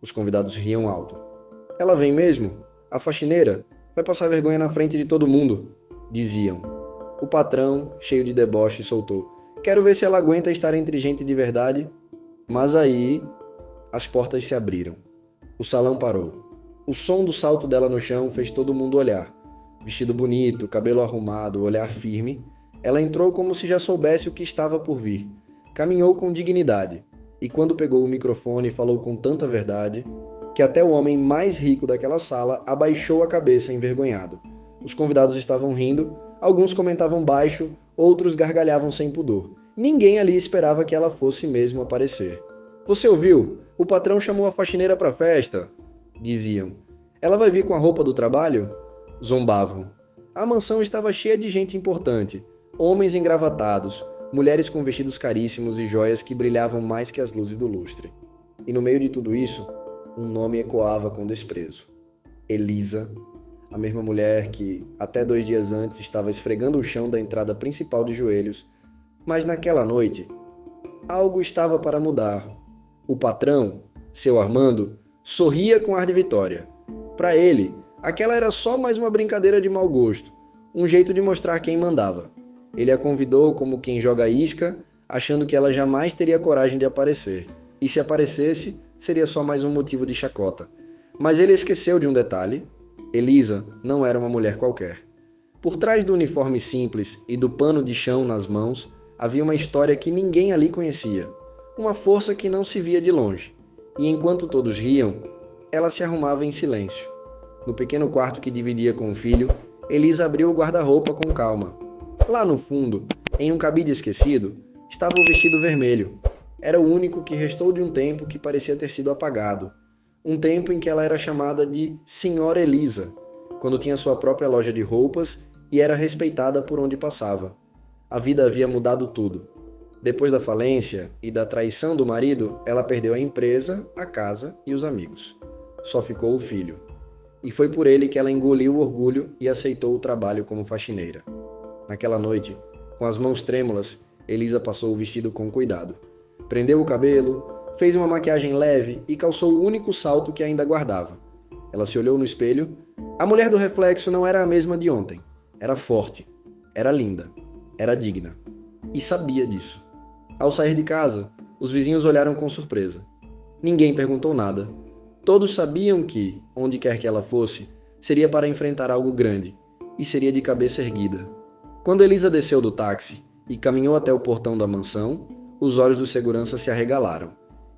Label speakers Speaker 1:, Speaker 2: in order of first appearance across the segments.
Speaker 1: Os convidados riam alto. Ela vem mesmo? A faxineira? Vai passar vergonha na frente de todo mundo, diziam. O patrão, cheio de deboche, soltou. Quero ver se ela aguenta estar entre gente de verdade. Mas aí, as portas se abriram. O salão parou. O som do salto dela no chão fez todo mundo olhar. Vestido bonito, cabelo arrumado, olhar firme, ela entrou como se já soubesse o que estava por vir. Caminhou com dignidade. E quando pegou o microfone, falou com tanta verdade que até o homem mais rico daquela sala abaixou a cabeça envergonhado. Os convidados estavam rindo, alguns comentavam baixo, outros gargalhavam sem pudor. Ninguém ali esperava que ela fosse mesmo aparecer. Você ouviu? O patrão chamou a faxineira para a festa, diziam. Ela vai vir com a roupa do trabalho? Zombavam. A mansão estava cheia de gente importante, homens engravatados, mulheres com vestidos caríssimos e joias que brilhavam mais que as luzes do lustre. E no meio de tudo isso, um nome ecoava com desprezo. Elisa, a mesma mulher que, até 2 dias antes, estava esfregando o chão da entrada principal de joelhos. Mas naquela noite, algo estava para mudar. O patrão, seu Armando, sorria com ar de vitória. Para ele, aquela era só mais uma brincadeira de mau gosto, um jeito de mostrar quem mandava. Ele a convidou como quem joga isca, achando que ela jamais teria coragem de aparecer. E se aparecesse, seria só mais um motivo de chacota. Mas ele esqueceu de um detalhe. Elisa não era uma mulher qualquer. Por trás do uniforme simples e do pano de chão nas mãos, havia uma história que ninguém ali conhecia. Uma força que não se via de longe. E enquanto todos riam, ela se arrumava em silêncio. No pequeno quarto que dividia com o filho, Elisa abriu o guarda-roupa com calma. Lá no fundo, em um cabide esquecido, estava o vestido vermelho. Era o único que restou de um tempo que parecia ter sido apagado. Um tempo em que ela era chamada de Senhora Elisa, quando tinha sua própria loja de roupas e era respeitada por onde passava. A vida havia mudado tudo. Depois da falência e da traição do marido, ela perdeu a empresa, a casa e os amigos. Só ficou o filho. E foi por ele que ela engoliu o orgulho e aceitou o trabalho como faxineira. Naquela noite, com as mãos trêmulas, Elisa passou o vestido com cuidado. Prendeu o cabelo, fez uma maquiagem leve e calçou o único salto que ainda guardava. Ela se olhou no espelho. A mulher do reflexo não era a mesma de ontem. Era forte, era linda, era digna. E sabia disso. Ao sair de casa, os vizinhos olharam com surpresa. Ninguém perguntou nada. Todos sabiam que, onde quer que ela fosse, seria para enfrentar algo grande, e seria de cabeça erguida. Quando Elisa desceu do táxi e caminhou até o portão da mansão, os olhos do segurança se arregalaram.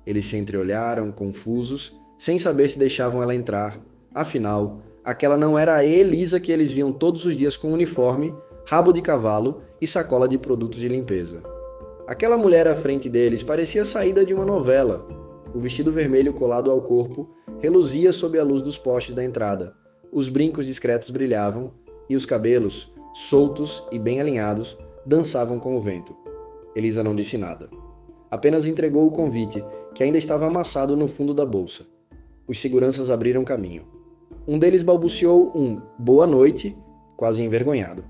Speaker 1: Eles se entreolharam, confusos, sem saber se deixavam ela entrar. Afinal, aquela não era a Elisa que eles viam todos os dias com uniforme, rabo de cavalo e sacola de produtos de limpeza. Aquela mulher à frente deles parecia saída de uma novela. O vestido vermelho colado ao corpo reluzia sob a luz dos postes da entrada. Os brincos discretos brilhavam e os cabelos, soltos e bem alinhados, dançavam com o vento. Elisa não disse nada. Apenas entregou o convite, que ainda estava amassado no fundo da bolsa. Os seguranças abriram caminho. Um deles balbuciou um "boa noite", quase envergonhado.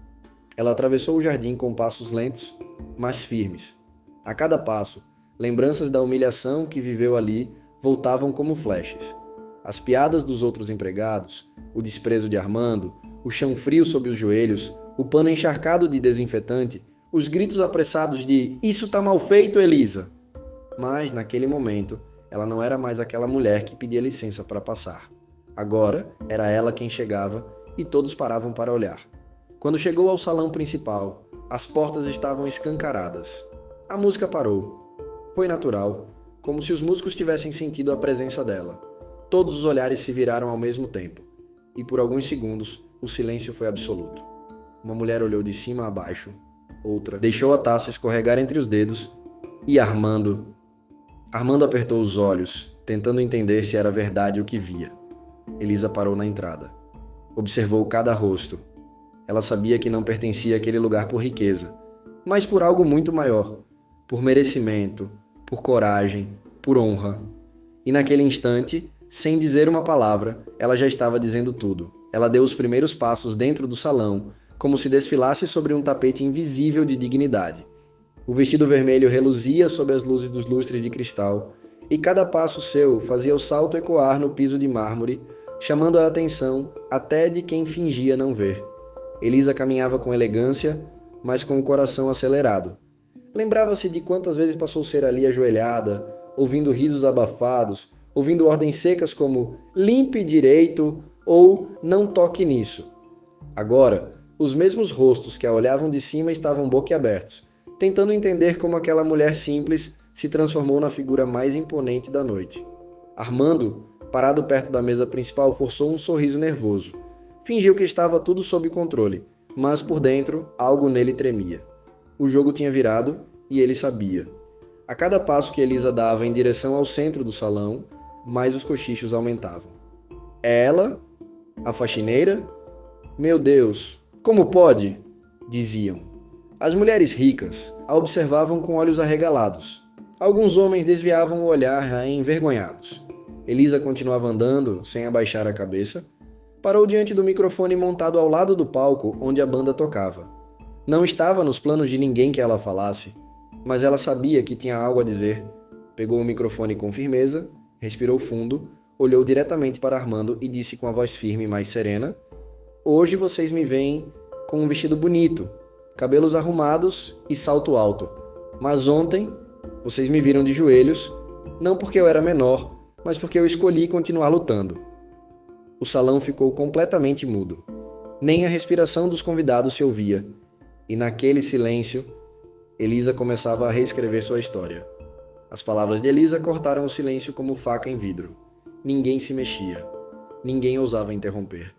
Speaker 1: Ela atravessou o jardim com passos lentos, mas firmes. A cada passo, lembranças da humilhação que viveu ali voltavam como flashes. As piadas dos outros empregados, o desprezo de Armando, o chão frio sob os joelhos, o pano encharcado de desinfetante, os gritos apressados de "Isso tá mal feito, Elisa!". Mas, naquele momento, ela não era mais aquela mulher que pedia licença para passar. Agora, era ela quem chegava e todos paravam para olhar. Quando chegou ao salão principal, as portas estavam escancaradas. A música parou. Foi natural, como se os músicos tivessem sentido a presença dela. Todos os olhares se viraram ao mesmo tempo, e por alguns segundos, o silêncio foi absoluto. Uma mulher olhou de cima a baixo, outra deixou a taça escorregar entre os dedos, e Armando apertou os olhos, tentando entender se era verdade o que via. Elisa parou na entrada. Observou cada rosto. Ela sabia que não pertencia àquele lugar por riqueza, mas por algo muito maior, por merecimento, por coragem, por honra. E naquele instante, sem dizer uma palavra, ela já estava dizendo tudo. Ela deu os primeiros passos dentro do salão, como se desfilasse sobre um tapete invisível de dignidade. O vestido vermelho reluzia sob as luzes dos lustres de cristal. e cada passo seu fazia o salto ecoar no piso de mármore, chamando a atenção até de quem fingia não ver. Elisa caminhava com elegância, mas com o coração acelerado. Lembrava-se de quantas vezes passou ser ali ajoelhada, ouvindo risos abafados, ouvindo ordens secas como limpe direito ou não toque nisso. Agora, os mesmos rostos que a olhavam de cima estavam boquiabertos, tentando entender como aquela mulher simples se transformou na figura mais imponente da noite. Armando, parado perto da mesa principal, forçou um sorriso nervoso. Fingiu que estava tudo sob controle, mas por dentro algo nele tremia. O jogo tinha virado e ele sabia. A cada passo que Elisa dava em direção ao centro do salão, mais os cochichos aumentavam. É ela? A faxineira? Meu Deus, como pode? Diziam. As mulheres ricas a observavam com olhos arregalados. Alguns homens desviavam o olhar envergonhados. Elisa continuava andando, sem abaixar a cabeça. Parou diante do microfone montado ao lado do palco onde a banda tocava. Não estava nos planos de ninguém que ela falasse, mas ela sabia que tinha algo a dizer. Pegou o microfone com firmeza, respirou fundo, olhou diretamente para Armando e disse com a voz firme e mais serena: Hoje vocês me veem com um vestido bonito, cabelos arrumados e salto alto. Mas ontem vocês me viram de joelhos, não porque eu era menor, mas porque eu escolhi continuar lutando. O salão ficou completamente mudo. Nem a respiração dos convidados se ouvia. E naquele silêncio, Elisa começava a reescrever sua história. As palavras de Elisa cortaram o silêncio como faca em vidro. Ninguém se mexia. Ninguém ousava interromper.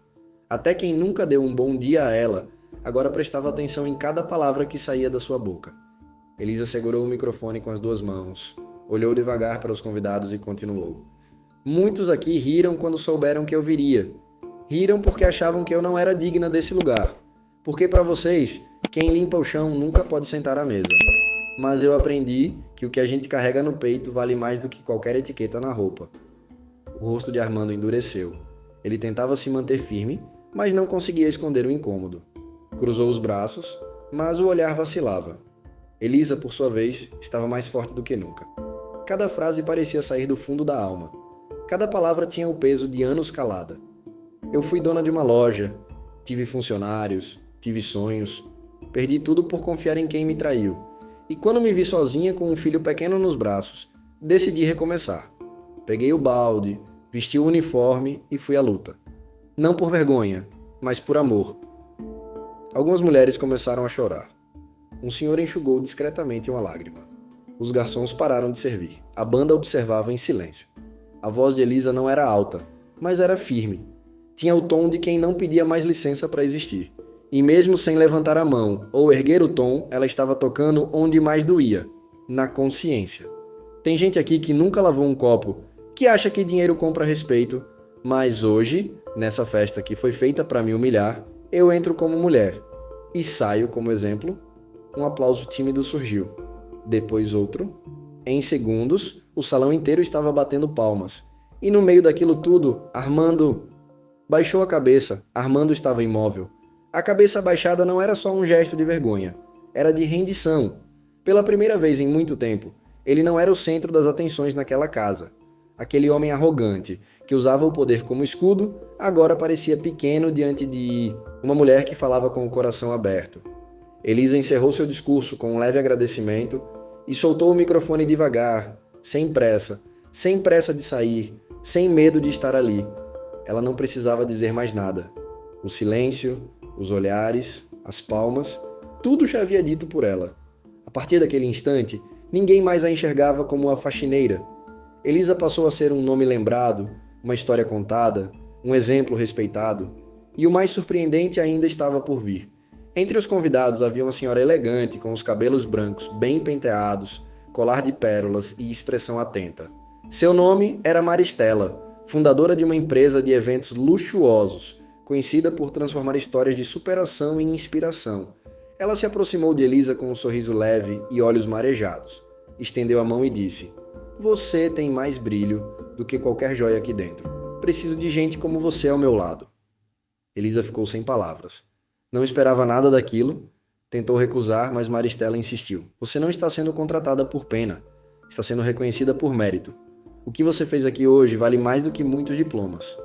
Speaker 1: Até quem nunca deu um bom dia a ela, agora prestava atenção em cada palavra que saía da sua boca. Elisa segurou o microfone com as duas mãos, olhou devagar para os convidados e continuou. Muitos aqui riram quando souberam que eu viria. Riram porque achavam que eu não era digna desse lugar. Porque para vocês, quem limpa o chão nunca pode sentar à mesa. Mas eu aprendi que o que a gente carrega no peito vale mais do que qualquer etiqueta na roupa. O rosto de Armando endureceu. Ele tentava se manter firme, mas não conseguia esconder o incômodo. Cruzou os braços, mas o olhar vacilava. Elisa, por sua vez, estava mais forte do que nunca. Cada frase parecia sair do fundo da alma. Cada palavra tinha o peso de anos calada. Eu fui dona de uma loja, tive funcionários, tive sonhos, perdi tudo por confiar em quem me traiu. E quando me vi sozinha com um filho pequeno nos braços, decidi recomeçar. Peguei o balde, vesti o uniforme e fui à luta. Não por vergonha, mas por amor. Algumas mulheres começaram a chorar. Um senhor enxugou discretamente uma lágrima. Os garçons pararam de servir. A banda observava em silêncio. A voz de Elisa não era alta, mas era firme. Tinha o tom de quem não pedia mais licença para existir. E mesmo sem levantar a mão ou erguer o tom, ela estava tocando onde mais doía, na consciência. Tem gente aqui que nunca lavou um copo, que acha que dinheiro compra respeito, mas hoje, nessa festa que foi feita para me humilhar, eu entro como mulher. E saio como exemplo. Um aplauso tímido surgiu. Depois outro. Em segundos, o salão inteiro estava batendo palmas. E no meio daquilo tudo, Armando baixou a cabeça. Armando estava imóvel. A cabeça abaixada não era só um gesto de vergonha. Era de rendição. Pela primeira vez em muito tempo, ele não era o centro das atenções naquela casa. Aquele homem arrogante, que usava o poder como escudo, agora parecia pequeno diante de uma mulher que falava com o coração aberto. Elisa encerrou seu discurso com um leve agradecimento e soltou o microfone devagar, sem pressa de sair, sem medo de estar ali. Ela não precisava dizer mais nada. O silêncio, os olhares, as palmas, tudo já havia dito por ela. A partir daquele instante, ninguém mais a enxergava como a faxineira. Elisa passou a ser um nome lembrado, uma história contada, um exemplo respeitado. E o mais surpreendente ainda estava por vir. Entre os convidados havia uma senhora elegante, com os cabelos brancos bem penteados, colar de pérolas e expressão atenta. Seu nome era Maristela, fundadora de uma empresa de eventos luxuosos, conhecida por transformar histórias de superação em inspiração. Ela se aproximou de Elisa com um sorriso leve e olhos marejados. Estendeu a mão e disse: "Você tem mais brilho do que qualquer joia aqui dentro. Preciso de gente como você ao meu lado." Elisa ficou sem palavras. Não esperava nada daquilo. Tentou recusar, mas Maristela insistiu. "Você não está sendo contratada por pena. Está sendo reconhecida por mérito. O que você fez aqui hoje vale mais do que muitos diplomas.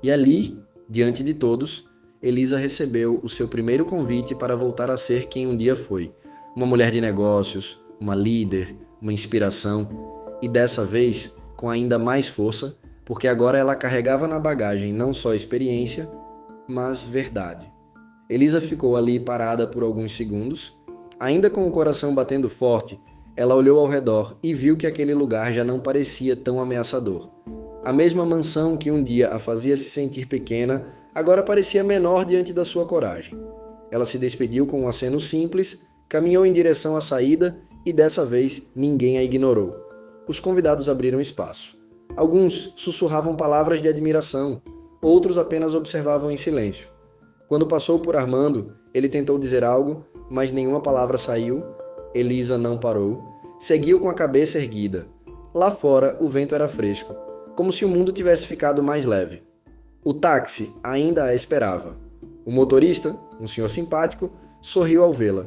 Speaker 1: E ali, diante de todos, Elisa recebeu o seu primeiro convite para voltar a ser quem um dia foi. Uma mulher de negócios, uma líder, uma inspiração. E dessa vez, com ainda mais força, porque agora ela carregava na bagagem não só experiência, mas verdade. Elisa ficou ali parada por alguns segundos. Ainda com o coração batendo forte, ela olhou ao redor e viu que aquele lugar já não parecia tão ameaçador. A mesma mansão que um dia a fazia se sentir pequena, agora parecia menor diante da sua coragem. Ela se despediu com um aceno simples, caminhou em direção à saída e dessa vez ninguém a ignorou. Os convidados abriram espaço. Alguns sussurravam palavras de admiração, outros apenas observavam em silêncio. Quando passou por Armando, ele tentou dizer algo, mas nenhuma palavra saiu. Elisa não parou. Seguiu com a cabeça erguida. Lá fora, o vento era fresco, como se o mundo tivesse ficado mais leve. O táxi ainda a esperava. O motorista, um senhor simpático, sorriu ao vê-la.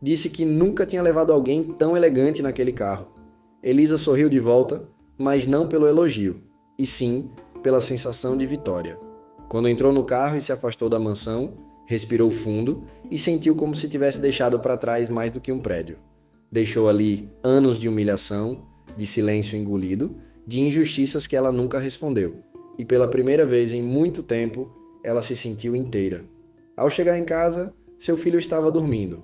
Speaker 1: Disse que nunca tinha levado alguém tão elegante naquele carro. Elisa sorriu de volta, mas não pelo elogio, e sim pela sensação de vitória. Quando entrou no carro e se afastou da mansão, respirou fundo e sentiu como se tivesse deixado para trás mais do que um prédio. Deixou ali anos de humilhação, de silêncio engolido, de injustiças que ela nunca respondeu. E pela primeira vez em muito tempo, ela se sentiu inteira. Ao chegar em casa, seu filho estava dormindo.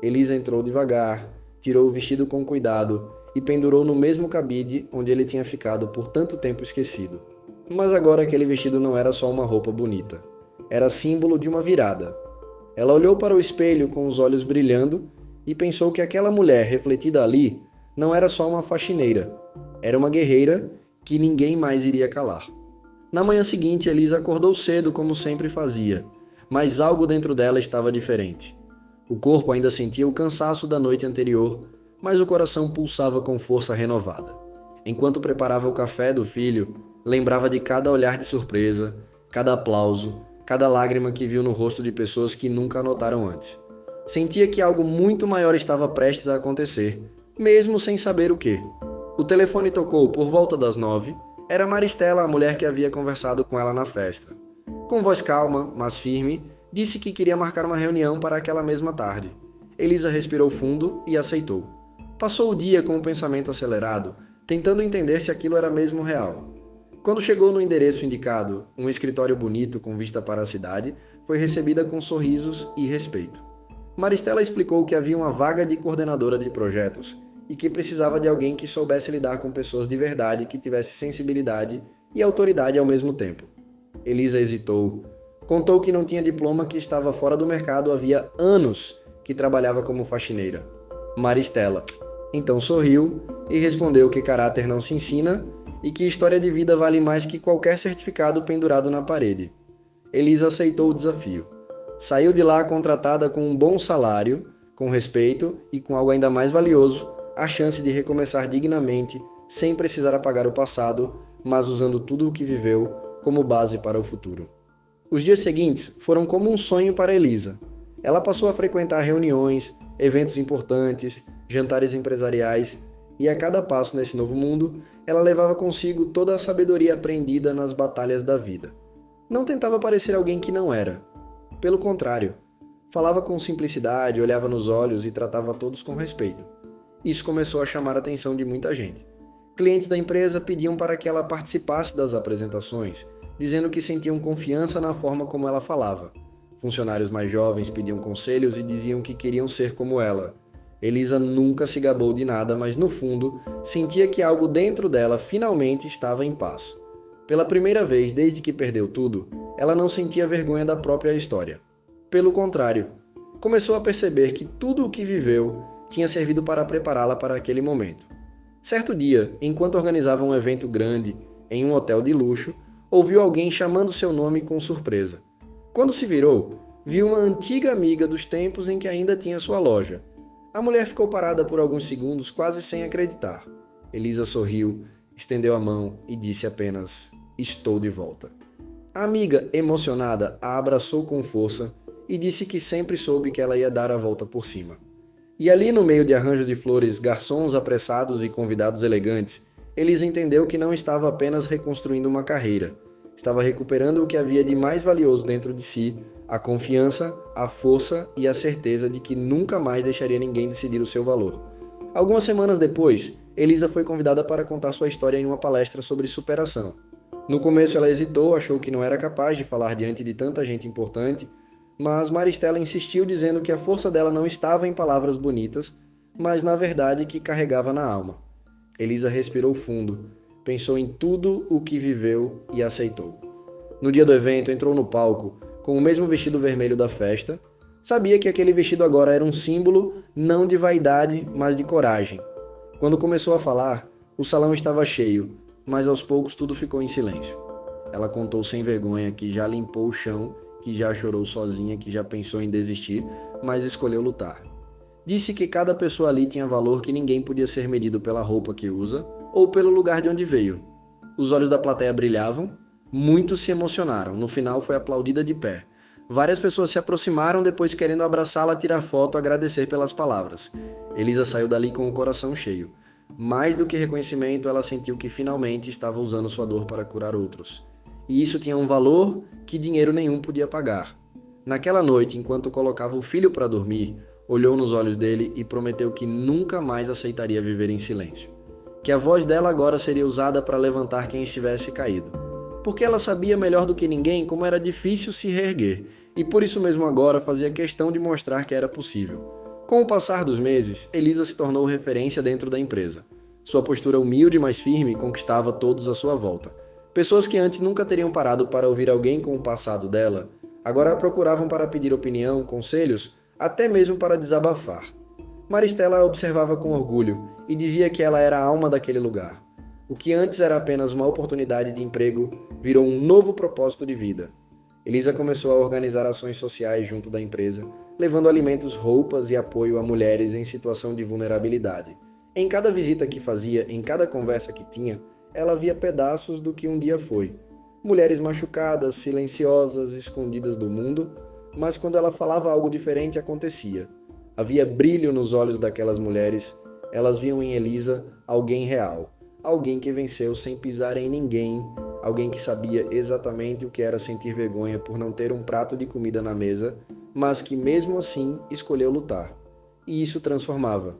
Speaker 1: Elisa entrou devagar, tirou o vestido com cuidado e pendurou no mesmo cabide onde ele tinha ficado por tanto tempo esquecido. Mas agora aquele vestido não era só uma roupa bonita. Era símbolo de uma virada. Ela olhou para o espelho com os olhos brilhando e pensou que aquela mulher refletida ali não era só uma faxineira. Era uma guerreira que ninguém mais iria calar. Na manhã seguinte, Elisa acordou cedo como sempre fazia, mas algo dentro dela estava diferente. O corpo ainda sentia o cansaço da noite anterior, mas o coração pulsava com força renovada. Enquanto preparava o café do filho, lembrava de cada olhar de surpresa, cada aplauso, cada lágrima que viu no rosto de pessoas que nunca a notaram antes. Sentia que algo muito maior estava prestes a acontecer, mesmo sem saber o que. O telefone tocou por volta das 9. Era Maristela, a mulher que havia conversado com ela na festa. Com voz calma, mas firme, disse que queria marcar uma reunião para aquela mesma tarde. Elisa respirou fundo e aceitou. Passou o dia com o pensamento acelerado, tentando entender se aquilo era mesmo real. Quando chegou no endereço indicado, um escritório bonito com vista para a cidade, foi recebida com sorrisos e respeito. Maristela explicou que havia uma vaga de coordenadora de projetos e que precisava de alguém que soubesse lidar com pessoas de verdade, que tivesse sensibilidade e autoridade ao mesmo tempo. Elisa hesitou. Contou que não tinha diploma, que estava fora do mercado havia anos que trabalhava como faxineira. Maristela então sorriu e respondeu que caráter não se ensina e que história de vida vale mais que qualquer certificado pendurado na parede. Elisa aceitou o desafio. Saiu de lá contratada com um bom salário, com respeito e com algo ainda mais valioso, a chance de recomeçar dignamente, sem precisar apagar o passado, mas usando tudo o que viveu como base para o futuro. Os dias seguintes foram como um sonho para Elisa. Ela passou a frequentar reuniões, eventos importantes, jantares empresariais, e a cada passo nesse novo mundo, ela levava consigo toda a sabedoria aprendida nas batalhas da vida. Não tentava parecer alguém que não era. Pelo contrário, falava com simplicidade, olhava nos olhos e tratava todos com respeito. Isso começou a chamar a atenção de muita gente. Clientes da empresa pediam para que ela participasse das apresentações, dizendo que sentiam confiança na forma como ela falava. Funcionários mais jovens pediam conselhos e diziam que queriam ser como ela. Elisa nunca se gabou de nada, mas no fundo, sentia que algo dentro dela finalmente estava em paz. Pela primeira vez desde que perdeu tudo, ela não sentia vergonha da própria história. Pelo contrário, começou a perceber que tudo o que viveu tinha servido para prepará-la para aquele momento. Certo dia, enquanto organizava um evento grande em um hotel de luxo, ouviu alguém chamando seu nome com surpresa. Quando se virou, viu uma antiga amiga dos tempos em que ainda tinha sua loja. A mulher ficou parada por alguns segundos, quase sem acreditar. Elisa sorriu, estendeu a mão e disse apenas: "Estou de volta." A amiga, emocionada, a abraçou com força e disse que sempre soube que ela ia dar a volta por cima. E ali no meio de arranjos de flores, garçons apressados e convidados elegantes, Elisa entendeu que não estava apenas reconstruindo uma carreira, estava recuperando o que havia de mais valioso dentro de si, a confiança, a força e a certeza de que nunca mais deixaria ninguém decidir o seu valor. Algumas semanas depois, Elisa foi convidada para contar sua história em uma palestra sobre superação. No começo ela hesitou, achou que não era capaz de falar diante de tanta gente importante, mas Maristela insistiu dizendo que a força dela não estava em palavras bonitas, mas na verdade que carregava na alma. Elisa respirou fundo, pensou em tudo o que viveu e aceitou. No dia do evento, entrou no palco com o mesmo vestido vermelho da festa. Sabia que aquele vestido agora era um símbolo não de vaidade, mas de coragem. Quando começou a falar, o salão estava cheio, mas aos poucos tudo ficou em silêncio. Ela contou sem vergonha que já limpou o chão, que já chorou sozinha, que já pensou em desistir, mas escolheu lutar. Disse que cada pessoa ali tinha valor que ninguém podia ser medido pela roupa que usa ou pelo lugar de onde veio. Os olhos da plateia brilhavam, muitos se emocionaram, no final foi aplaudida de pé. Várias pessoas se aproximaram depois querendo abraçá-la, tirar foto, agradecer pelas palavras. Elisa saiu dali com o coração cheio. Mais do que reconhecimento, ela sentiu que finalmente estava usando sua dor para curar outros. E isso tinha um valor que dinheiro nenhum podia pagar. Naquela noite, enquanto colocava o filho para dormir, olhou nos olhos dele e prometeu que nunca mais aceitaria viver em silêncio. Que a voz dela agora seria usada para levantar quem estivesse caído. Porque ela sabia melhor do que ninguém como era difícil se reerguer, e por isso mesmo agora fazia questão de mostrar que era possível. Com o passar dos meses, Elisa se tornou referência dentro da empresa. Sua postura humilde, mas firme, conquistava todos à sua volta. Pessoas que antes nunca teriam parado para ouvir alguém com o passado dela, agora a procuravam para pedir opinião, conselhos, até mesmo para desabafar. Maristela a observava com orgulho e dizia que ela era a alma daquele lugar. O que antes era apenas uma oportunidade de emprego virou um novo propósito de vida. Elisa começou a organizar ações sociais junto da empresa, levando alimentos, roupas e apoio a mulheres em situação de vulnerabilidade. Em cada visita que fazia, em cada conversa que tinha, ela via pedaços do que um dia foi. Mulheres machucadas, silenciosas, escondidas do mundo, mas quando ela falava algo diferente acontecia. Havia brilho nos olhos daquelas mulheres, elas viam em Elisa alguém real, alguém que venceu sem pisar em ninguém, alguém que sabia exatamente o que era sentir vergonha por não ter um prato de comida na mesa, mas que mesmo assim escolheu lutar. E isso transformava.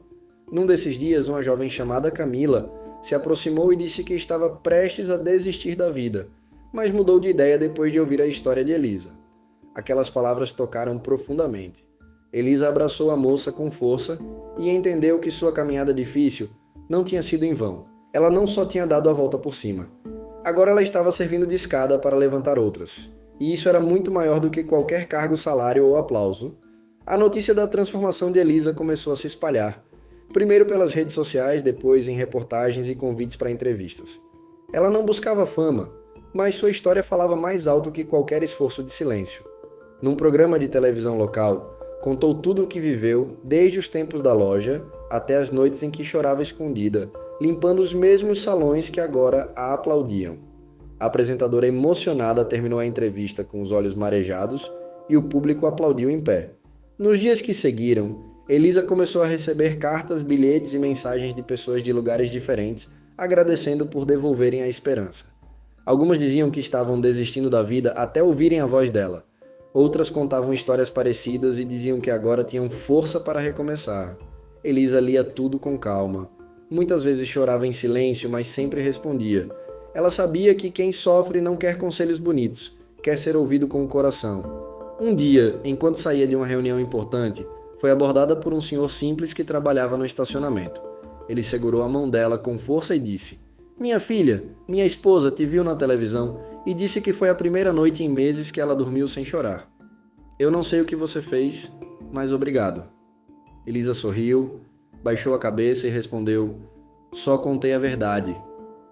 Speaker 1: Num desses dias, uma jovem chamada Camila se aproximou e disse que estava prestes a desistir da vida, mas mudou de ideia depois de ouvir a história de Elisa. Aquelas palavras tocaram profundamente. Elisa abraçou a moça com força e entendeu que sua caminhada difícil não tinha sido em vão. Ela não só tinha dado a volta por cima. Agora ela estava servindo de escada para levantar outras. E isso era muito maior do que qualquer cargo, salário ou aplauso. A notícia da transformação de Elisa começou a se espalhar. Primeiro pelas redes sociais, depois em reportagens e convites para entrevistas. Ela não buscava fama, mas sua história falava mais alto que qualquer esforço de silêncio. Num programa de televisão local, contou tudo o que viveu, desde os tempos da loja até as noites em que chorava escondida, limpando os mesmos salões que agora a aplaudiam. A apresentadora emocionada terminou a entrevista com os olhos marejados e o público aplaudiu em pé. Nos dias que seguiram, Elisa começou a receber cartas, bilhetes e mensagens de pessoas de lugares diferentes, agradecendo por devolverem a esperança. Algumas diziam que estavam desistindo da vida até ouvirem a voz dela. Outras contavam histórias parecidas e diziam que agora tinham força para recomeçar. Elisa lia tudo com calma. Muitas vezes chorava em silêncio, mas sempre respondia. Ela sabia que quem sofre não quer conselhos bonitos, quer ser ouvido com o coração. Um dia, enquanto saía de uma reunião importante, foi abordada por um senhor simples que trabalhava no estacionamento. Ele segurou a mão dela com força e disse: "Minha filha, minha esposa te viu na televisão e disse que foi a primeira noite em meses que ela dormiu sem chorar. Eu não sei o que você fez, mas obrigado." Elisa sorriu, baixou a cabeça e respondeu: "Só contei a verdade."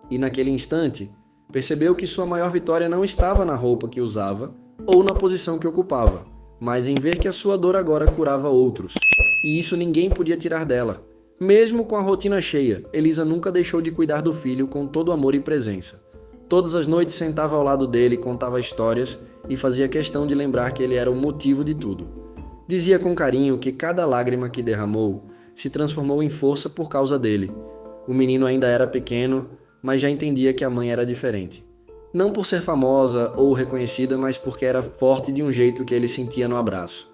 Speaker 1: E naquele instante, percebeu que sua maior vitória não estava na roupa que usava ou na posição que ocupava, mas em ver que a sua dor agora curava outros. E isso ninguém podia tirar dela. Mesmo com a rotina cheia, Elisa nunca deixou de cuidar do filho com todo amor e presença. Todas as noites sentava ao lado dele, contava histórias e fazia questão de lembrar que ele era o motivo de tudo. Dizia com carinho que cada lágrima que derramou se transformou em força por causa dele. O menino ainda era pequeno, mas já entendia que a mãe era diferente. Não por ser famosa ou reconhecida, mas porque era forte de um jeito que ele sentia no abraço.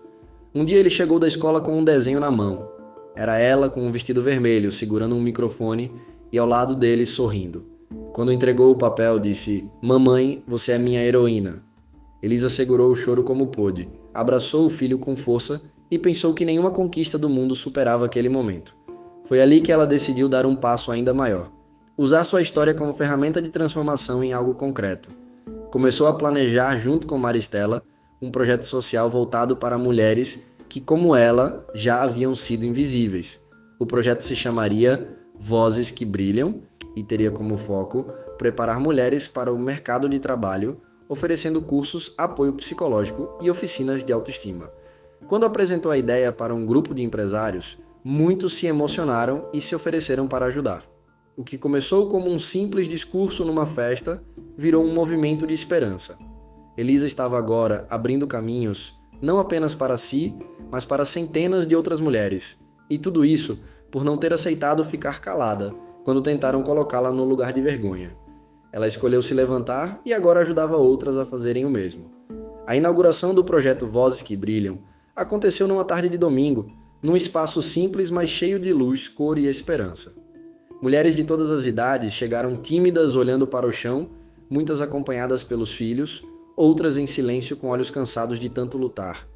Speaker 1: Um dia ele chegou da escola com um desenho na mão. Era ela com um vestido vermelho, segurando um microfone e ao lado dele sorrindo. Quando entregou o papel, disse: "Mamãe, você é minha heroína." Elisa segurou o choro como pôde, abraçou o filho com força e pensou que nenhuma conquista do mundo superava aquele momento. Foi ali que ela decidiu dar um passo ainda maior. Usar sua história como ferramenta de transformação em algo concreto. Começou a planejar, junto com Maristela, um projeto social voltado para mulheres que, como ela, já haviam sido invisíveis. O projeto se chamaria Vozes que Brilham e teria como foco preparar mulheres para o mercado de trabalho, oferecendo cursos, apoio psicológico e oficinas de autoestima. Quando apresentou a ideia para um grupo de empresários, muitos se emocionaram e se ofereceram para ajudar. O que começou como um simples discurso numa festa virou um movimento de esperança. Elisa estava agora abrindo caminhos não apenas para si, mas para centenas de outras mulheres. E tudo isso por não ter aceitado ficar calada quando tentaram colocá-la no lugar de vergonha. Ela escolheu se levantar e agora ajudava outras a fazerem o mesmo. A inauguração do projeto Vozes que Brilham aconteceu numa tarde de domingo, num espaço simples, mas cheio de luz, cor e esperança. Mulheres de todas as idades chegaram tímidas olhando para o chão, muitas acompanhadas pelos filhos, outras em silêncio com olhos cansados de tanto lutar.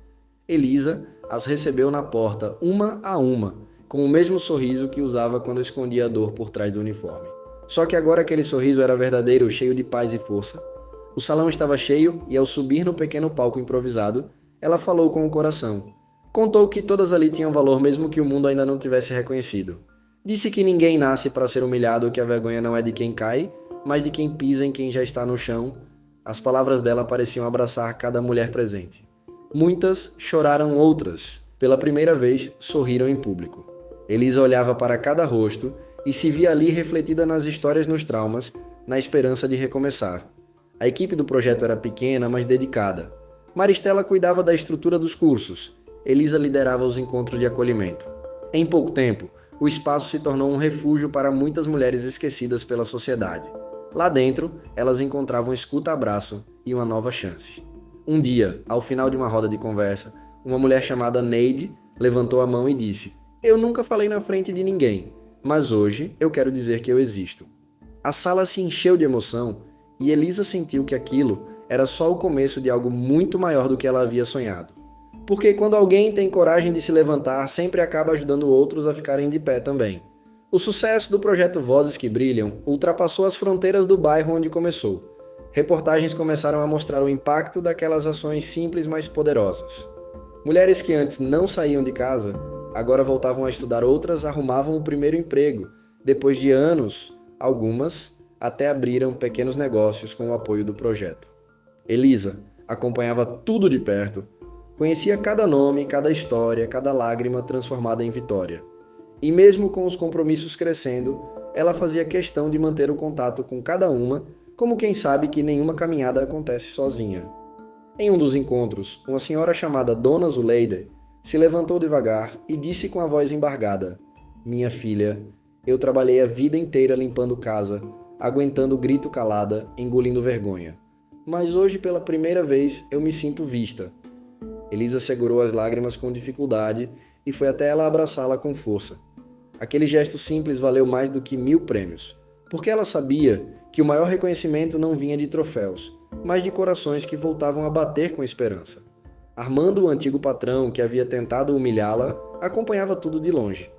Speaker 1: Elisa as recebeu na porta, uma a uma, com o mesmo sorriso que usava quando escondia a dor por trás do uniforme. Só que agora aquele sorriso era verdadeiro, cheio de paz e força. O salão estava cheio e, ao subir no pequeno palco improvisado, ela falou com o coração. Contou que todas ali tinham valor mesmo que o mundo ainda não tivesse reconhecido. Disse que ninguém nasce para ser humilhado, que a vergonha não é de quem cai, mas de quem pisa em quem já está no chão. As palavras dela pareciam abraçar cada mulher presente. Muitas choraram, outras, pela primeira vez, sorriram em público. Elisa olhava para cada rosto e se via ali refletida nas histórias, nos traumas, na esperança de recomeçar. A equipe do projeto era pequena, mas dedicada. Maristela cuidava da estrutura dos cursos. Elisa liderava os encontros de acolhimento. Em pouco tempo, o espaço se tornou um refúgio para muitas mulheres esquecidas pela sociedade. Lá dentro, elas encontravam escuta-abraço e uma nova chance. Um dia, ao final de uma roda de conversa, uma mulher chamada Neide levantou a mão e disse: "Eu nunca falei na frente de ninguém, mas hoje eu quero dizer que eu existo." A sala se encheu de emoção e Elisa sentiu que aquilo era só o começo de algo muito maior do que ela havia sonhado. Porque quando alguém tem coragem de se levantar, sempre acaba ajudando outros a ficarem de pé também. O sucesso do projeto Vozes que Brilham ultrapassou as fronteiras do bairro onde começou. Reportagens começaram a mostrar o impacto daquelas ações simples, mas poderosas. Mulheres que antes não saíam de casa, agora voltavam a estudar, outras arrumavam o primeiro emprego. Depois de anos, algumas até abriram pequenos negócios com o apoio do projeto. Elisa acompanhava tudo de perto. Conhecia cada nome, cada história, cada lágrima transformada em vitória. E mesmo com os compromissos crescendo, ela fazia questão de manter o contato com cada uma, como quem sabe que nenhuma caminhada acontece sozinha. Em um dos encontros, uma senhora chamada Dona Zuleide se levantou devagar e disse com a voz embargada: "Minha filha, eu trabalhei a vida inteira limpando casa, aguentando grito calada, engolindo vergonha. Mas hoje, pela primeira vez, eu me sinto vista." Elisa segurou as lágrimas com dificuldade e foi até ela abraçá-la com força. Aquele gesto simples valeu mais do que 1000 prêmios, porque ela sabia que o maior reconhecimento não vinha de troféus, mas de corações que voltavam a bater com esperança. Armando, o antigo patrão que havia tentado humilhá-la, acompanhava tudo de longe.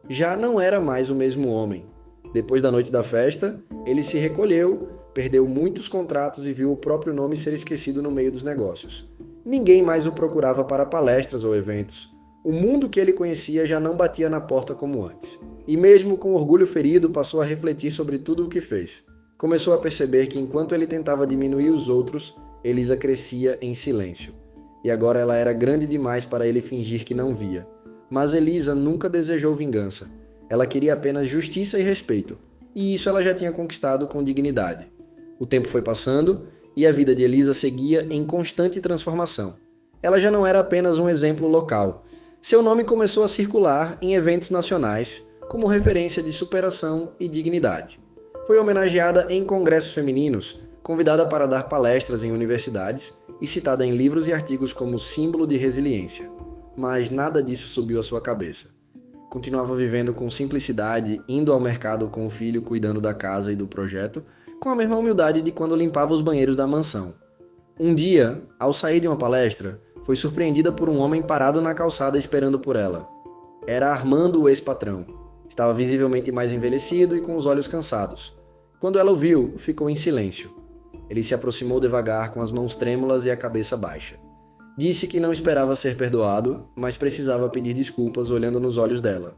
Speaker 1: Já não era mais o mesmo homem. Depois da noite da festa, ele se recolheu, perdeu muitos contratos e viu o próprio nome ser esquecido no meio dos negócios. Ninguém mais o procurava para palestras ou eventos. O mundo que ele conhecia já não batia na porta como antes. E mesmo com orgulho ferido, passou a refletir sobre tudo o que fez. Começou a perceber que enquanto ele tentava diminuir os outros, Elisa crescia em silêncio. E agora ela era grande demais para ele fingir que não via. Mas Elisa nunca desejou vingança. Ela queria apenas justiça e respeito. E isso ela já tinha conquistado com dignidade. O tempo foi passando e a vida de Elisa seguia em constante transformação. Ela já não era apenas um exemplo local. Seu nome começou a circular em eventos nacionais como referência de superação e dignidade. Foi homenageada em congressos femininos, convidada para dar palestras em universidades e citada em livros e artigos como símbolo de resiliência. Mas nada disso subiu à sua cabeça. Continuava vivendo com simplicidade, indo ao mercado com o filho cuidando da casa e do projeto, com a mesma humildade de quando limpava os banheiros da mansão. Um dia, ao sair de uma palestra, foi surpreendida por um homem parado na calçada esperando por ela. Era Armando, o ex-patrão. Estava visivelmente mais envelhecido e com os olhos cansados. Quando ela o viu, ficou em silêncio. Ele se aproximou devagar com as mãos trêmulas e a cabeça baixa. Disse que não esperava ser perdoado, mas precisava pedir desculpas olhando nos olhos dela.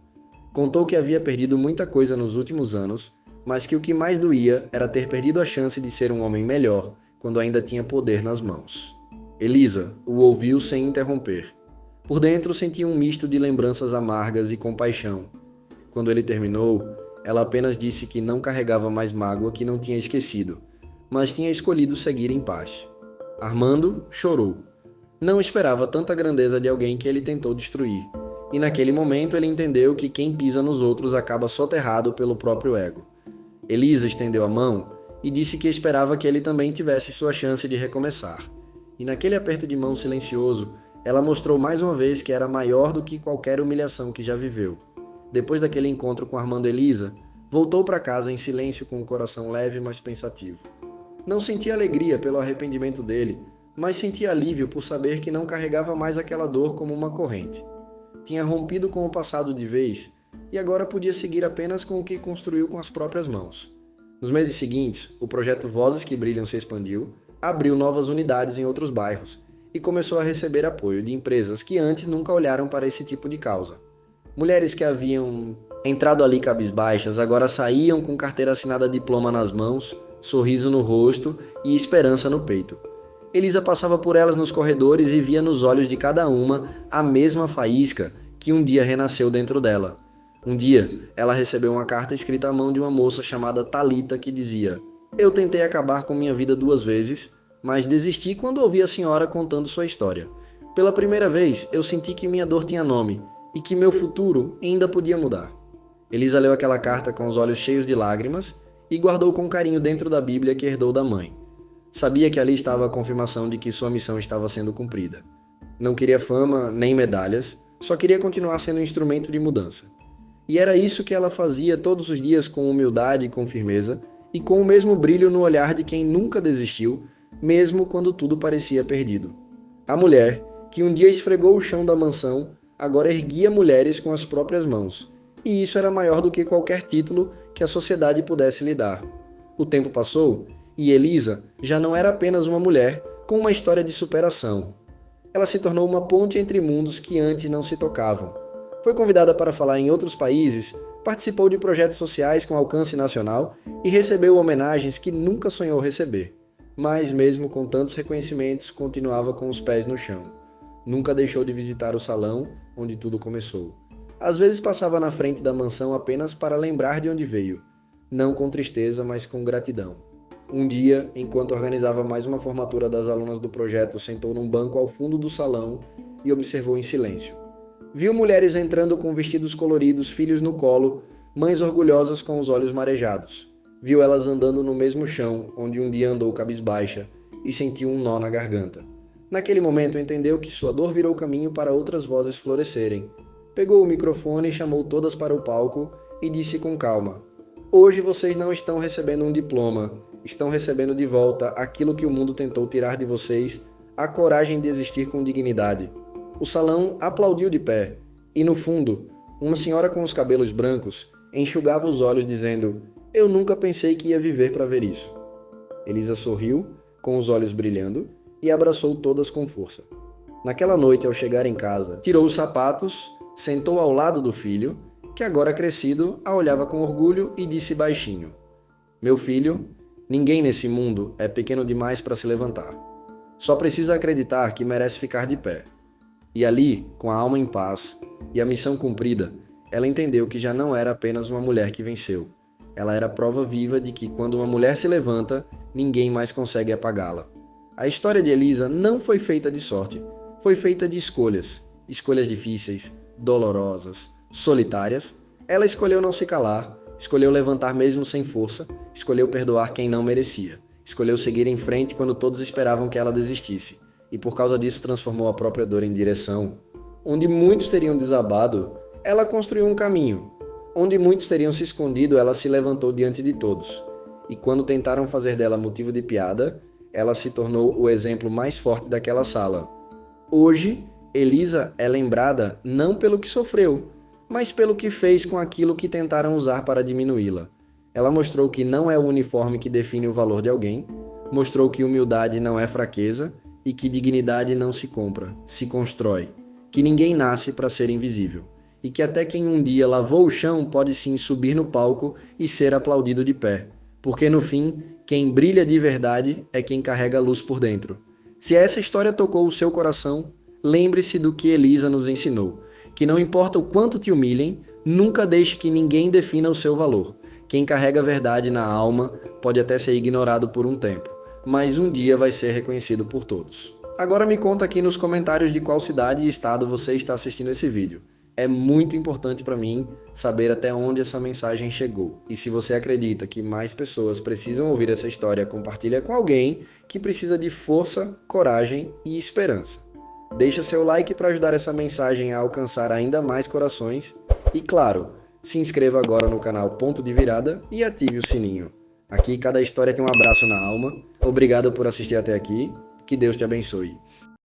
Speaker 1: Contou que havia perdido muita coisa nos últimos anos, mas que o que mais doía era ter perdido a chance de ser um homem melhor quando ainda tinha poder nas mãos. Elisa o ouviu sem interromper. Por dentro sentia um misto de lembranças amargas e compaixão. Quando ele terminou, ela apenas disse que não carregava mais mágoa que não tinha esquecido, mas tinha escolhido seguir em paz. Armando chorou. Não esperava tanta grandeza de alguém que ele tentou destruir, e naquele momento ele entendeu que quem pisa nos outros acaba soterrado pelo próprio ego. Elisa estendeu a mão e disse que esperava que ele também tivesse sua chance de recomeçar. E naquele aperto de mão silencioso, ela mostrou mais uma vez que era maior do que qualquer humilhação que já viveu. Depois daquele encontro com Armando e Elisa, voltou para casa em silêncio com o coração leve, mas pensativo. Não sentia alegria pelo arrependimento dele, mas sentia alívio por saber que não carregava mais aquela dor como uma corrente. Tinha rompido com o passado de vez e agora podia seguir apenas com o que construiu com as próprias mãos. Nos meses seguintes, o projeto Vozes que Brilham se expandiu, abriu novas unidades em outros bairros e começou a receber apoio de empresas que antes nunca olharam para esse tipo de causa. Mulheres que haviam entrado ali cabisbaixas agora saíam com carteira assinada diploma nas mãos, sorriso no rosto e esperança no peito. Elisa passava por elas nos corredores e via nos olhos de cada uma a mesma faísca que um dia renasceu dentro dela. Um dia, ela recebeu uma carta escrita à mão de uma moça chamada Thalita que dizia: "Eu tentei acabar com minha vida 2 vezes, mas desisti quando ouvi a senhora contando sua história. Pela primeira vez, eu senti que minha dor tinha nome e que meu futuro ainda podia mudar." Elisa leu aquela carta com os olhos cheios de lágrimas e guardou com carinho dentro da Bíblia que herdou da mãe. Sabia que ali estava a confirmação de que sua missão estava sendo cumprida. Não queria fama nem medalhas, só queria continuar sendo um instrumento de mudança. E era isso que ela fazia todos os dias com humildade e com firmeza, e com o mesmo brilho no olhar de quem nunca desistiu, mesmo quando tudo parecia perdido. A mulher, que um dia esfregou o chão da mansão, agora erguia mulheres com as próprias mãos, e isso era maior do que qualquer título que a sociedade pudesse lhe dar. O tempo passou, e Elisa já não era apenas uma mulher com uma história de superação. Ela se tornou uma ponte entre mundos que antes não se tocavam. Foi convidada para falar em outros países, participou de projetos sociais com alcance nacional e recebeu homenagens que nunca sonhou receber. Mas mesmo com tantos reconhecimentos, continuava com os pés no chão. Nunca deixou de visitar o salão onde tudo começou. Às vezes passava na frente da mansão apenas para lembrar de onde veio. Não com tristeza, mas com gratidão. Um dia, enquanto organizava mais uma formatura das alunas do projeto, sentou num banco ao fundo do salão e observou em silêncio. Viu mulheres entrando com vestidos coloridos, filhos no colo, mães orgulhosas com os olhos marejados. Viu elas andando no mesmo chão onde um dia andou cabisbaixa e sentiu um nó na garganta. Naquele momento entendeu que sua dor virou caminho para outras vozes florescerem. Pegou o microfone e chamou todas para o palco e disse com calma: "Hoje vocês não estão recebendo um diploma, estão recebendo de volta aquilo que o mundo tentou tirar de vocês, a coragem de existir com dignidade." O salão aplaudiu de pé, e no fundo, uma senhora com os cabelos brancos enxugava os olhos dizendo: "Eu nunca pensei que ia viver para ver isso." Elisa sorriu, com os olhos brilhando, e abraçou todas com força. Naquela noite, ao chegar em casa, tirou os sapatos, sentou ao lado do filho, que agora crescido a olhava com orgulho e disse baixinho: "Meu filho, ninguém nesse mundo é pequeno demais para se levantar. Só precisa acreditar que merece ficar de pé." E ali, com a alma em paz e a missão cumprida, ela entendeu que já não era apenas uma mulher que venceu. Ela era a prova viva de que quando uma mulher se levanta, ninguém mais consegue apagá-la. A história de Elisa não foi feita de sorte, foi feita de escolhas. Escolhas difíceis, dolorosas, solitárias. Ela escolheu não se calar, Escolheu levantar mesmo sem força, escolheu perdoar quem não merecia, escolheu seguir em frente quando todos esperavam que ela desistisse, e por causa disso transformou a própria dor em direção. Onde muitos teriam desabado, ela construiu um caminho. Onde muitos teriam se escondido, ela se levantou diante de todos. E quando tentaram fazer dela motivo de piada, ela se tornou o exemplo mais forte daquela sala. Hoje, Elisa é lembrada não pelo que sofreu, mas pelo que fez com aquilo que tentaram usar para diminuí-la. Ela mostrou que não é o uniforme que define o valor de alguém, mostrou que humildade não é fraqueza e que dignidade não se compra, se constrói, que ninguém nasce para ser invisível e que até quem um dia lavou o chão pode sim subir no palco e ser aplaudido de pé, porque no fim, quem brilha de verdade é quem carrega a luz por dentro. Se essa história tocou o seu coração, lembre-se do que Elisa nos ensinou, que não importa o quanto te humilhem, nunca deixe que ninguém defina o seu valor. Quem carrega a verdade na alma pode até ser ignorado por um tempo, mas um dia vai ser reconhecido por todos. Agora me conta aqui nos comentários de qual cidade e estado você está assistindo esse vídeo. É muito importante para mim saber até onde essa mensagem chegou. E se você acredita que mais pessoas precisam ouvir essa história, compartilha com alguém que precisa de força, coragem e esperança. Deixa seu like para ajudar essa mensagem a alcançar ainda mais corações. E claro, se inscreva agora no canal Ponto de Virada e ative o sininho. Aqui cada história tem um abraço na alma. Obrigado por assistir até aqui. Que Deus te abençoe.